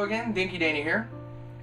again, Dinky Danny here.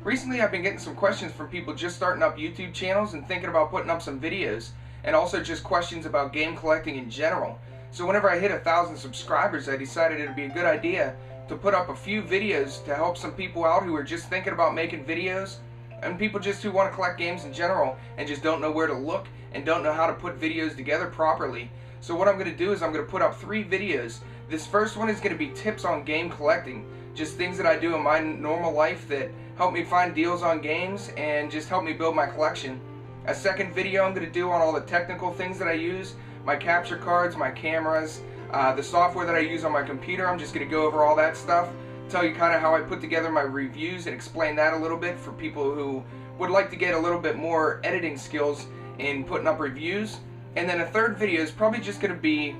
Recently I've been getting some questions from people just starting up YouTube channels and thinking about putting up some videos, and also just questions about game collecting in general. So whenever I hit 1,000 subscribers, I decided it would be a good idea to put up a few videos to help some people out who are just thinking about making videos, and people just who want to collect games in general and just don't know where to look and don't know how to put videos together properly. So what I'm going to do is I'm going to put up 3 videos. This first one is going to be tips on game collecting, just things that I do in my normal life that help me find deals on games and just help me build my collection. A second video I'm going to do on all the technical things that I use, my capture cards, my cameras, the software that I use on my computer. I'm just going to go over all that stuff, tell you kind of how I put together my reviews and explain that a little bit for people who would like to get a little bit more editing skills in putting up reviews. And then a third video is probably just going to be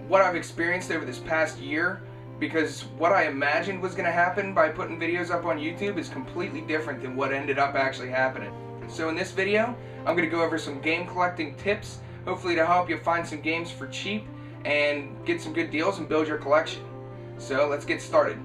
what I've experienced over this past year, because what I imagined was going to happen by putting videos up on YouTube is completely different than what ended up actually happening. So in this video, I'm going to go over some game collecting tips, hopefully to help you find some games for cheap and get some good deals and build your collection. So let's get started.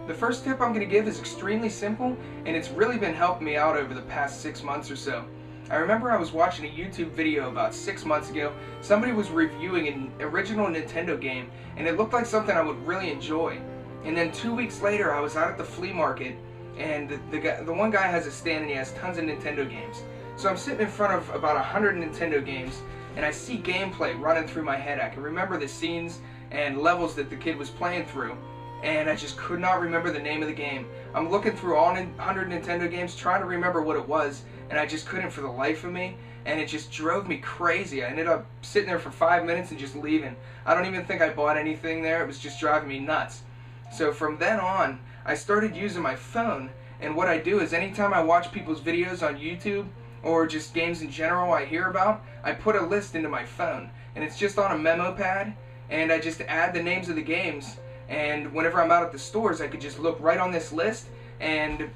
The first tip I'm going to give is extremely simple, and it's really been helping me out over the past 6 months or so. I remember I was watching a YouTube video about 6 months ago. Somebody was reviewing an original Nintendo game, and it looked like something I would really enjoy. And then 2 weeks later, I was out at the flea market, and the one guy has a stand and he has tons of Nintendo games. So I'm sitting in front of about 100 Nintendo games, and I see gameplay running through my head. I can remember the scenes and levels that the kid was playing through, and I just could not remember the name of the game. I'm looking through all 100 Nintendo games trying to remember what it was, and I just couldn't for the life of me, and it just drove me crazy. I ended up sitting there for 5 minutes and just leaving. I don't even think I bought anything there. It was just driving me nuts. So from then on, I started using my phone, and what I do is anytime I watch people's videos on YouTube or just games in general I hear about, I put a list into my phone, and it's just on a memo pad, and I just add the names of the games, and whenever I'm out at the stores I could just look right on this list and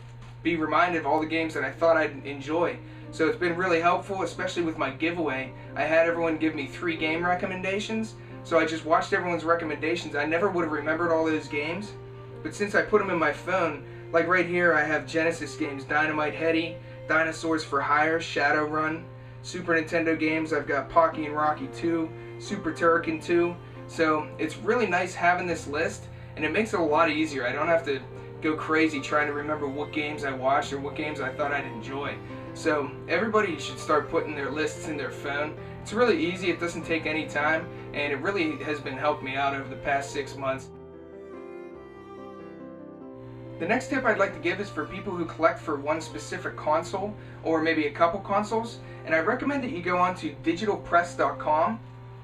be reminded of all the games that I thought I'd enjoy. So it's been really helpful, especially with my giveaway. I had everyone give me 3 game recommendations, so I just watched everyone's recommendations. I never would have remembered all those games, but since I put them in my phone, like right here I have Genesis games, Dynamite Headdy, Dinosaurs for Hire, Shadowrun. Super Nintendo games, I've got Pocky and Rocky 2, Super Turrican 2. So it's really nice having this list, and it makes it a lot easier. I don't have to go crazy trying to remember what games I watched or what games I thought I'd enjoy. So everybody should start putting their lists in their phone. It's really easy, it doesn't take any time, and it really has been helping me out over the past 6 months. The next tip I'd like to give is for people who collect for one specific console or maybe a couple consoles, and I recommend that you go on to digitalpress.com,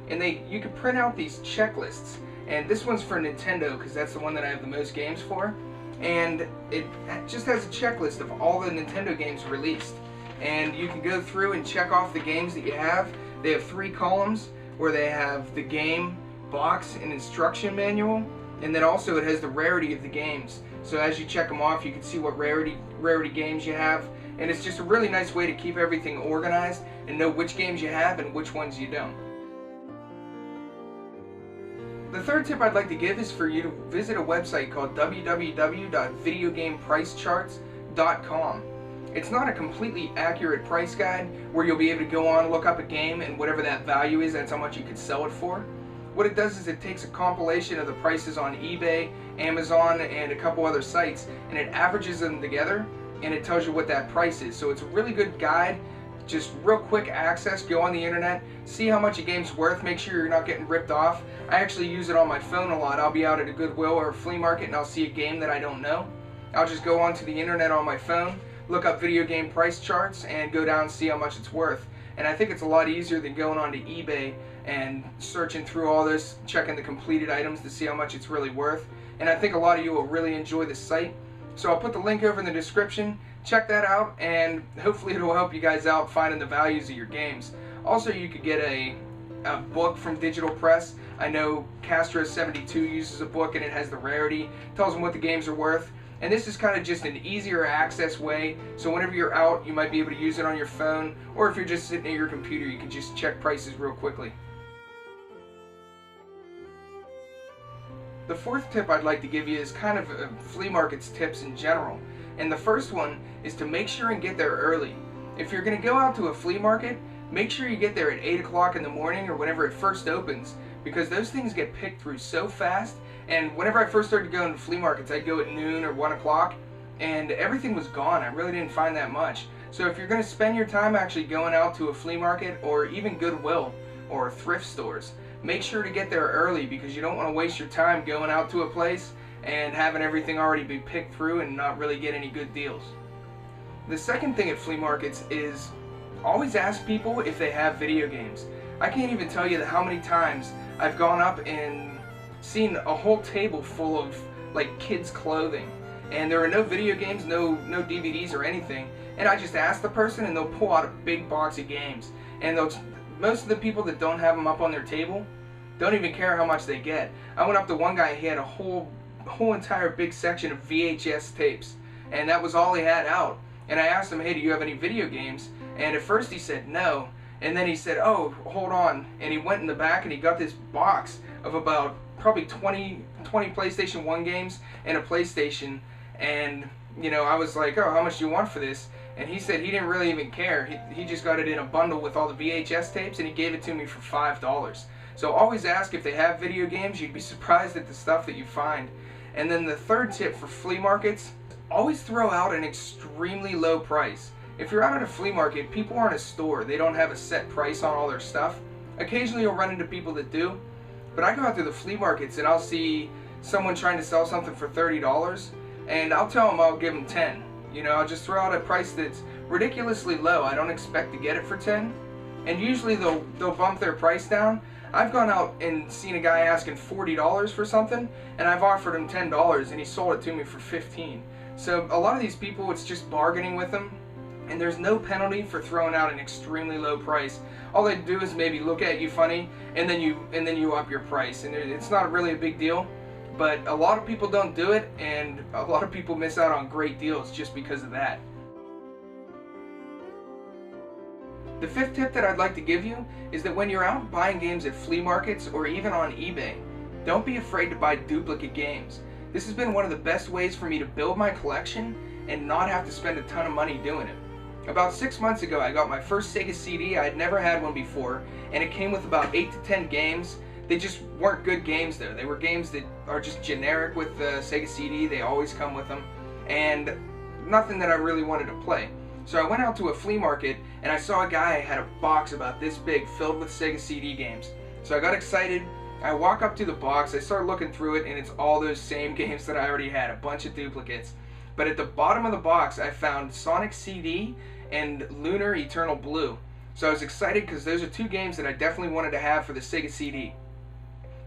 and you can print out these checklists. And this one's for Nintendo because that's the one that I have the most games for. And it just has a checklist of all the Nintendo games released, and you can go through and check off the games that you have. They have 3 columns where they have the game, box, and instruction manual, and then also it has the rarity of the games. So as you check them off, you can see what rarity games you have, and it's just a really nice way to keep everything organized and know which games you have and which ones you don't. The third tip I'd like to give is for you to visit a website called www.videogamepricecharts.com. It's not a completely accurate price guide where you'll be able to go on, look up a game, and whatever that value is, that's how much you could sell it for. What it does is it takes a compilation of the prices on eBay, Amazon, and a couple other sites, and it averages them together, and it tells you what that price is. So it's a really good guide. Just real quick access, go on the internet, see how much a game's worth, make sure you're not getting ripped off. I actually use it on my phone a lot. I'll be out at a Goodwill or a flea market and I'll see a game that I don't know. I'll just go onto the internet on my phone, look up video game price charts, and go down and see how much it's worth. And I think it's a lot easier than going onto eBay and searching through all this, checking the completed items to see how much it's really worth. And I think a lot of you will really enjoy this site. So I'll put the link over in the description. Check that out, and hopefully it will help you guys out finding the values of your games. Also, you could get a book from Digital Press. I know Castro72 uses a book, and it has the rarity, tells them what the games are worth. And this is kind of just an easier access way, so whenever you're out, you might be able to use it on your phone, or if you're just sitting at your computer, you can just check prices real quickly. The fourth tip I'd like to give you is kind of flea markets tips in general. And the first one is to make sure and get there early. If you're going to go out to a flea market, make sure you get there at 8 o'clock in the morning or whenever it first opens, because those things get picked through so fast. And whenever I first started going to flea markets, I'd go at noon or 1 o'clock, and everything was gone. I really didn't find that much. So if you're going to spend your time actually going out to a flea market or even Goodwill or thrift stores, make sure to get there early, because you don't want to waste your time going out to a place and having everything already be picked through and not really get any good deals. The second thing at flea markets is always ask people if they have video games. I can't even tell you how many times I've gone up and seen a whole table full of like kids' clothing, and there are no video games, no DVDs or anything, and I just ask the person and they'll pull out a big box of games, and most of the people that don't have them up on their table don't even care how much they get. I went up to one guy, he had a whole entire big section of VHS tapes, and that was all he had out. And I asked him, hey, do you have any video games? And at first he said no, and then he said, oh, hold on, and he went in the back and he got this box of about probably 20 PlayStation 1 games and a PlayStation. And you know, I was like, oh, how much do you want for this? And he said he didn't really even care. He just got it in a bundle with all the VHS tapes, and he gave it to me for $5. So always ask if they have video games. You'd be surprised at the stuff that you find. And then the third tip for flea markets, always throw out an extremely low price. If you're out at a flea market, people aren't a store. They don't have a set price on all their stuff. Occasionally you'll run into people that do, but I go out to the flea markets and I'll see someone trying to sell something for $30, and I'll tell them I'll give them 10. You know, I'll just throw out a price that's ridiculously low. I don't expect to get it for 10, and usually they'll bump their price down. I've gone out and seen a guy asking $40 for something, and I've offered him $10 and he sold it to me for 15. So a lot of these people, it's just bargaining with them, and there's no penalty for throwing out an extremely low price. All they do is maybe look at you funny, and then you up your price, and it's not really a big deal. But a lot of people don't do it, and a lot of people miss out on great deals just because of that. The fifth tip that I'd like to give you is that when you're out buying games at flea markets or even on eBay, don't be afraid to buy duplicate games. This has been one of the best ways for me to build my collection and not have to spend a ton of money doing it. About 6 months ago, I got my first Sega CD. I had never had one before, and it came with about 8 to 10 games. They just weren't good games though. They were games that are just generic with the Sega CD. They always come with them, and nothing that I really wanted to play. So I went out to a flea market and I saw a guy had a box about this big filled with Sega CD games. So I got excited. I walk up to the box, I start looking through it, and it's all those same games that I already had, a bunch of duplicates. But at the bottom of the box I found Sonic CD and Lunar Eternal Blue. So I was excited because those are two games that I definitely wanted to have for the Sega CD.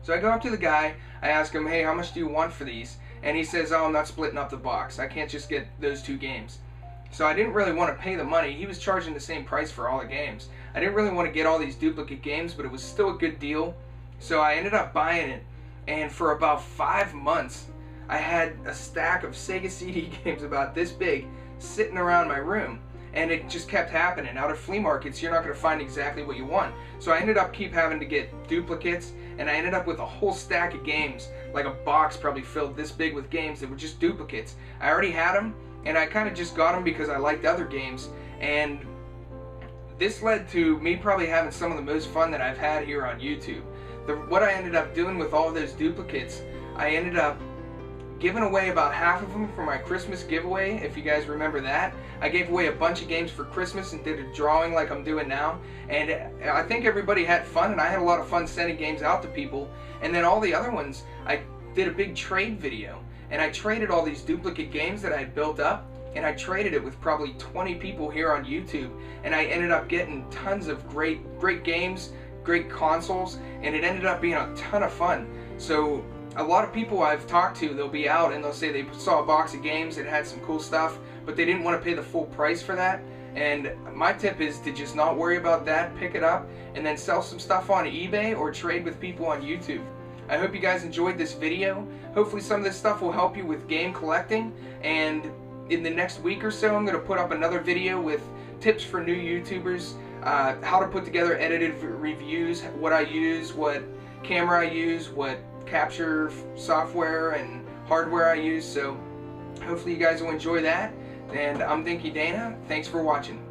So I go up to the guy, I ask him, hey, how much do you want for these? And he says, oh, I'm not splitting up the box. I can't just get those two games. So I didn't really want to pay the money. He was charging the same price for all the games. I didn't really want to get all these duplicate games, but it was still a good deal. So I ended up buying it, and for about 5 months I had a stack of Sega CD games about this big sitting around my room, and it just kept happening. Out of flea markets you're not going to find exactly what you want, so I ended up having to get duplicates, and I ended up with a whole stack of games, like a box probably filled this big with games that were just duplicates. I already had them, and I kind of just got them because I liked other games, and this led to me probably having some of the most fun that I've had here on YouTube. What I ended up doing with all of those duplicates, I ended up giving away about half of them for my Christmas giveaway, if you guys remember that. I gave away a bunch of games for Christmas and did a drawing like I'm doing now, and I think everybody had fun, and I had a lot of fun sending games out to people. And then all the other ones, I did a big trade video, and I traded all these duplicate games that I had built up, and I traded it with probably 20 people here on YouTube, and I ended up getting tons of great games, great consoles, and it ended up being a ton of fun. So a lot of people I've talked to, they'll be out and they'll say they saw a box of games that had some cool stuff, but they didn't want to pay the full price for that. And my tip is to just not worry about that, pick it up, and then sell some stuff on eBay or trade with people on YouTube. I hope you guys enjoyed this video. Hopefully some of this stuff will help you with game collecting, and in the next week or so I'm going to put up another video with tips for new YouTubers, how to put together edited reviews, what I use, what camera I use, what capture software and hardware I use. So hopefully you guys will enjoy that. And I'm Dinky Dana. Thanks for watching.